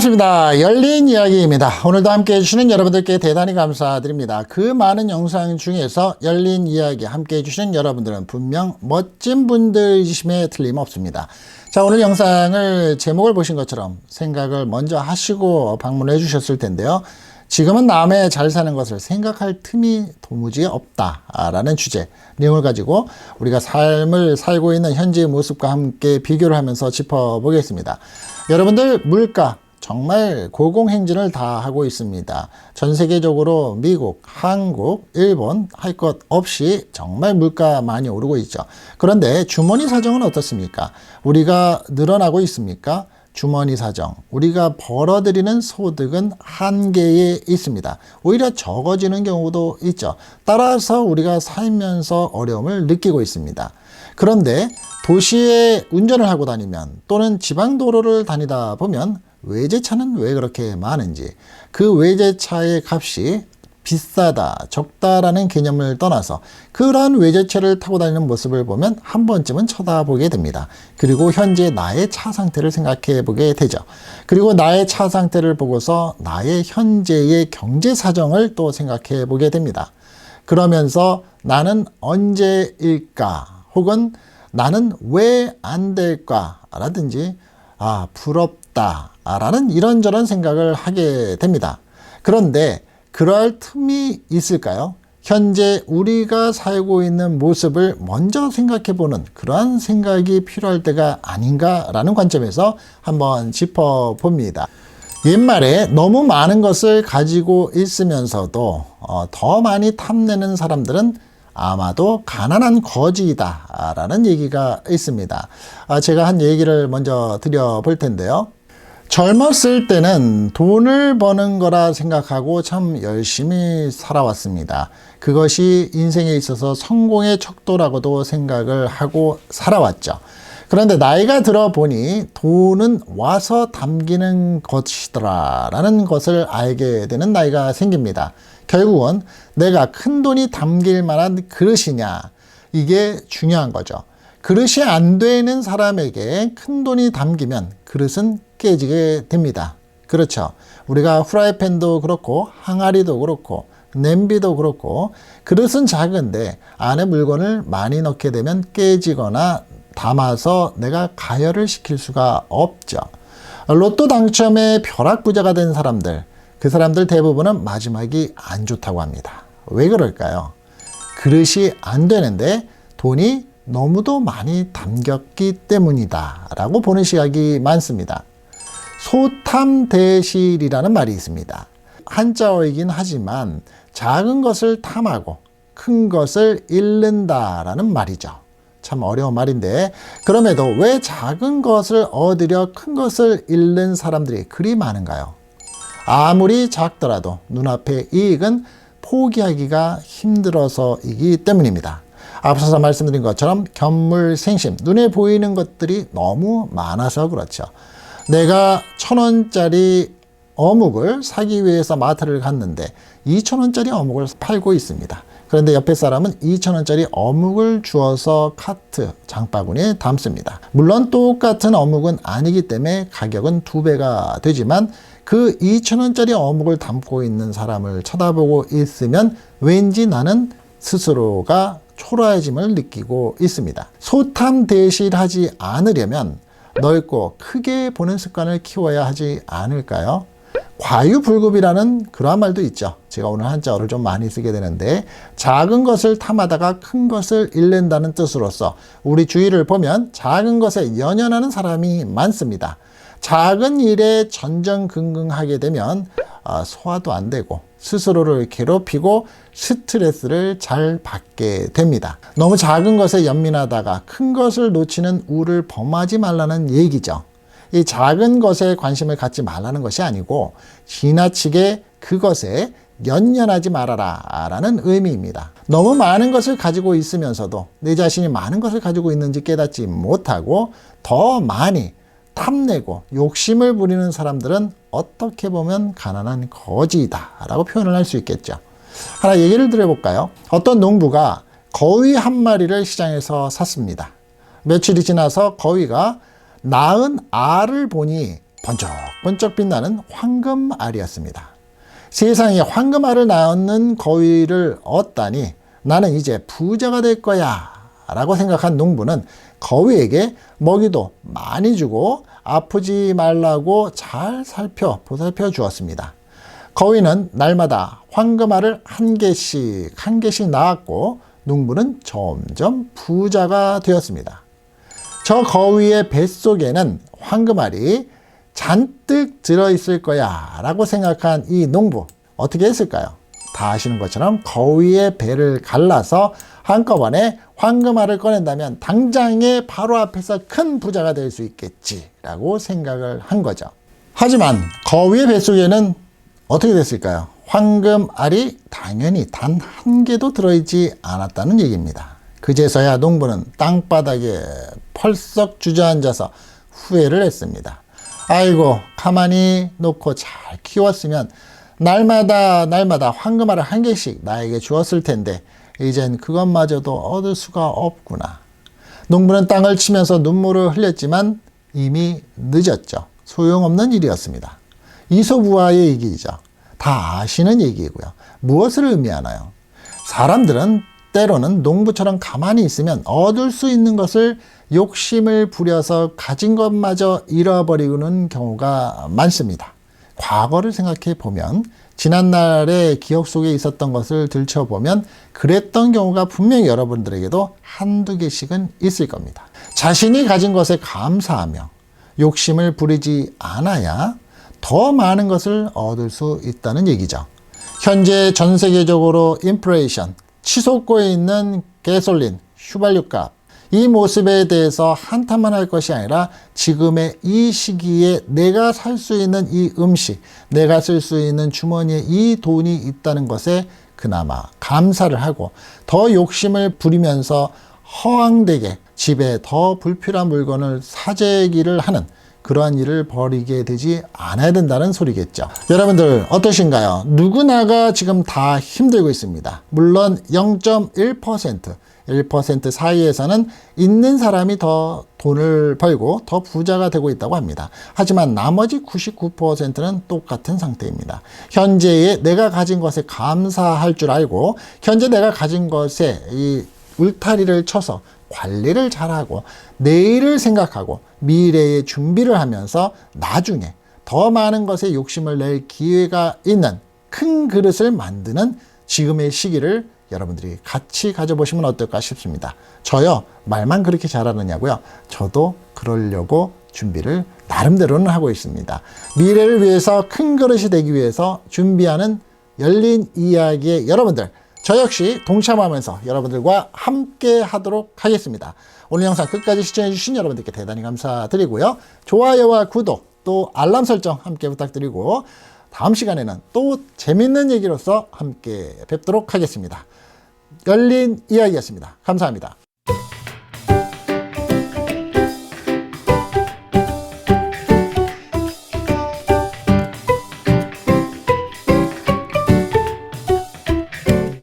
반갑습니다. 열린 이야기입니다. 오늘도 함께 해주시는 여러분들께 대단히 감사드립니다. 그 많은 영상 중에서 열린 이야기 함께 해주시는 여러분들은 분명 멋진 분들이심에 틀림없습니다. 자, 오늘 영상을 제목을 보신 것처럼 생각을 먼저 하시고 방문해 주셨을 텐데요. 지금은 남의 잘 사는 것을 생각할 틈이 도무지 없다라는 주제, 내용을 가지고 우리가 삶을 살고 있는 현재의 모습과 함께 비교를 하면서 짚어보겠습니다. 여러분들 물가 정말 고공행진을 다 하고 있습니다. 전 세계적으로 미국, 한국, 일본 할 것 없이 정말 물가 많이 오르고 있죠. 그런데 주머니 사정은 어떻습니까? 우리가 늘어나고 있습니까? 주머니 사정, 우리가 벌어들이는 소득은 한계에 있습니다. 오히려 적어지는 경우도 있죠. 따라서 우리가 살면서 어려움을 느끼고 있습니다. 그런데 도시에 운전을 하고 다니면 또는 지방도로를 다니다 보면 외제차는 왜 그렇게 많은지, 그 외제차의 값이 비싸다, 적다라는 개념을 떠나서 그러한 외제차를 타고 다니는 모습을 보면 한 번쯤은 쳐다보게 됩니다. 그리고 현재 나의 차 상태를 생각해 보게 되죠. 그리고 나의 차 상태를 보고서 나의 현재의 경제 사정을 또 생각해 보게 됩니다. 그러면서 나는 언제일까? 혹은 나는 왜 안 될까? 라든지 부럽다 라는 이런저런 생각을 하게 됩니다. 그런데 그럴 틈이 있을까요? 현재 우리가 살고 있는 모습을 먼저 생각해보는 그러한 생각이 필요할 때가 아닌가라는 관점에서 한번 짚어봅니다. 옛말에 너무 많은 것을 가지고 있으면서도 더 많이 탐내는 사람들은 아마도 가난한 거지이다 라는 얘기가 있습니다. 제가 한 얘기를 먼저 드려볼 텐데요. 젊었을 때는 돈을 버는 거라 생각하고 참 열심히 살아왔습니다. 그것이 인생에 있어서 성공의 척도라고도 생각을 하고 살아왔죠. 그런데 나이가 들어 보니 돈은 와서 담기는 것이더라 라는 것을 알게 되는 나이가 생깁니다. 결국은 내가 큰 돈이 담길 만한 그릇이냐, 이게 중요한 거죠. 그릇이 안 되는 사람에게 큰 돈이 담기면 그릇은 깨지게 됩니다. 그렇죠. 우리가 후라이팬도 그렇고 항아리도 그렇고 냄비도 그렇고 그릇은 작은데 안에 물건을 많이 넣게 되면 깨지거나 담아서 내가 가열을 시킬 수가 없죠. 로또 당첨에 벼락부자가 된 사람들, 그 사람들 대부분은 마지막이 안 좋다고 합니다. 왜 그럴까요? 그릇이 안 되는데 돈이 너무도 많이 담겼기 때문이다 라고 보는 시각이 많습니다. 소탐대실이라는 말이 있습니다. 한자어이긴 하지만 작은 것을 탐하고 큰 것을 잃는다라는 말이죠. 참 어려운 말인데, 그럼에도 왜 작은 것을 얻으려 큰 것을 잃는 사람들이 그리 많은가요? 아무리 작더라도 눈앞의 이익은 포기하기가 힘들어서이기 때문입니다. 앞서서 말씀드린 것처럼 견물생심, 눈에 보이는 것들이 너무 많아서 그렇죠. 내가 1,000원짜리 어묵을 사기 위해서 마트를 갔는데 2,000원짜리 어묵을 팔고 있습니다. 그런데 옆에 사람은 2,000원짜리 어묵을 주어서 카트, 장바구니에 담습니다. 물론 똑같은 어묵은 아니기 때문에 가격은 2배가 되지만 그 2,000원짜리 어묵을 담고 있는 사람을 쳐다보고 있으면 왠지 나는 스스로가 초라해짐을 느끼고 있습니다. 소탐대실하지 않으려면 넓고 크게 보는 습관을 키워야 하지 않을까요? 과유불급이라는 그러한 말도 있죠. 제가 오늘 한자어를 좀 많이 쓰게 되는데, 작은 것을 탐하다가 큰 것을 잃는다는 뜻으로서 우리 주위를 보면 작은 것에 연연하는 사람이 많습니다. 작은 일에 전전긍긍하게 되면 소화도 안 되고 스스로를 괴롭히고 스트레스를 잘 받게 됩니다. 너무 작은 것에 연민하다가 큰 것을 놓치는 우를 범하지 말라는 얘기죠. 이 작은 것에 관심을 갖지 말라는 것이 아니고 지나치게 그것에 연연하지 말아라 라는 의미입니다. 너무 많은 것을 가지고 있으면서도 내 자신이 많은 것을 가지고 있는지 깨닫지 못하고 더 많이 탐내고 욕심을 부리는 사람들은 어떻게 보면 가난한 거지이다 라고 표현을 할 수 있겠죠. 하나 얘기를 드려볼까요? 어떤 농부가 거위 한 마리를 시장에서 샀습니다. 며칠이 지나서 거위가 낳은 알을 보니 번쩍번쩍 빛나는 황금알이었습니다. 세상에 황금알을 낳는 거위를 얻다니 나는 이제 부자가 될 거야 라고 생각한 농부는 거위에게 먹이도 많이 주고 아프지 말라고 잘 보살펴 주었습니다. 거위는 날마다 황금알을 한 개씩 낳았고 농부는 점점 부자가 되었습니다. 저 거위의 뱃속에는 황금알이 잔뜩 들어있을 거야 라고 생각한 이 농부, 어떻게 했을까요? 다 아시는 것처럼 거위의 배를 갈라서 한꺼번에 황금알을 꺼낸다면 당장에 바로 앞에서 큰 부자가 될 수 있겠지라고 생각을 한 거죠. 하지만 거위의 뱃속에는 어떻게 됐을까요? 황금알이 당연히 단 한 개도 들어있지 않았다는 얘기입니다. 그제서야 농부는 땅바닥에 펄썩 주저앉아서 후회를 했습니다. 아이고, 가만히 놓고 잘 키웠으면 날마다 황금알을 한 개씩 나에게 주었을 텐데 이젠 그것마저도 얻을 수가 없구나. 농부는 땅을 치면서 눈물을 흘렸지만 이미 늦었죠. 소용없는 일이었습니다. 이솝우화의 얘기이죠. 다 아시는 얘기이고요. 무엇을 의미하나요? 사람들은 때로는 농부처럼 가만히 있으면 얻을 수 있는 것을 욕심을 부려서 가진 것마저 잃어버리는 경우가 많습니다. 과거를 생각해 보면 지난날의 기억 속에 있었던 것을 들춰보면 그랬던 경우가 분명히 여러분들에게도 한두 개씩은 있을 겁니다. 자신이 가진 것에 감사하며 욕심을 부리지 않아야 더 많은 것을 얻을 수 있다는 얘기죠. 현재 전 세계적으로 인플레이션, 치솟고 있는 가솔린, 휘발유값, 이 모습에 대해서 한탄만 할 것이 아니라 지금의 이 시기에 내가 살 수 있는 이 음식, 내가 쓸 수 있는 주머니에 이 돈이 있다는 것에 그나마 감사를 하고 더 욕심을 부리면서 허황되게 집에 더 불필요한 물건을 사재기를 하는 그러한 일을 벌이게 되지 않아야 된다는 소리겠죠. 여러분들 어떠신가요? 누구나가 지금 다 힘들고 있습니다. 물론 0.1%, 1% 사이에서는 있는 사람이 더 돈을 벌고 더 부자가 되고 있다고 합니다. 하지만 나머지 99%는 똑같은 상태입니다. 현재의 내가 가진 것에 감사할 줄 알고 현재 내가 가진 것에 이 울타리를 쳐서 관리를 잘하고 내일을 생각하고 미래의 준비를 하면서 나중에 더 많은 것에 욕심을 낼 기회가 있는 큰 그릇을 만드는 지금의 시기를 여러분들이 같이 가져보시면 어떨까 싶습니다. 저요, 말만 그렇게 잘하느냐고요? 저도 그러려고 준비를 나름대로는 하고 있습니다. 미래를 위해서 큰 그릇이 되기 위해서 준비하는 열린 이야기의 여러분들, 저 역시 동참하면서 여러분들과 함께 하도록 하겠습니다. 오늘 영상 끝까지 시청해주신 여러분들께 대단히 감사드리고요. 좋아요와 구독, 또 알람 설정 함께 부탁드리고 다음 시간에는 또 재밌는 얘기로서 함께 뵙도록 하겠습니다. 열린 이야기였습니다. 감사합니다.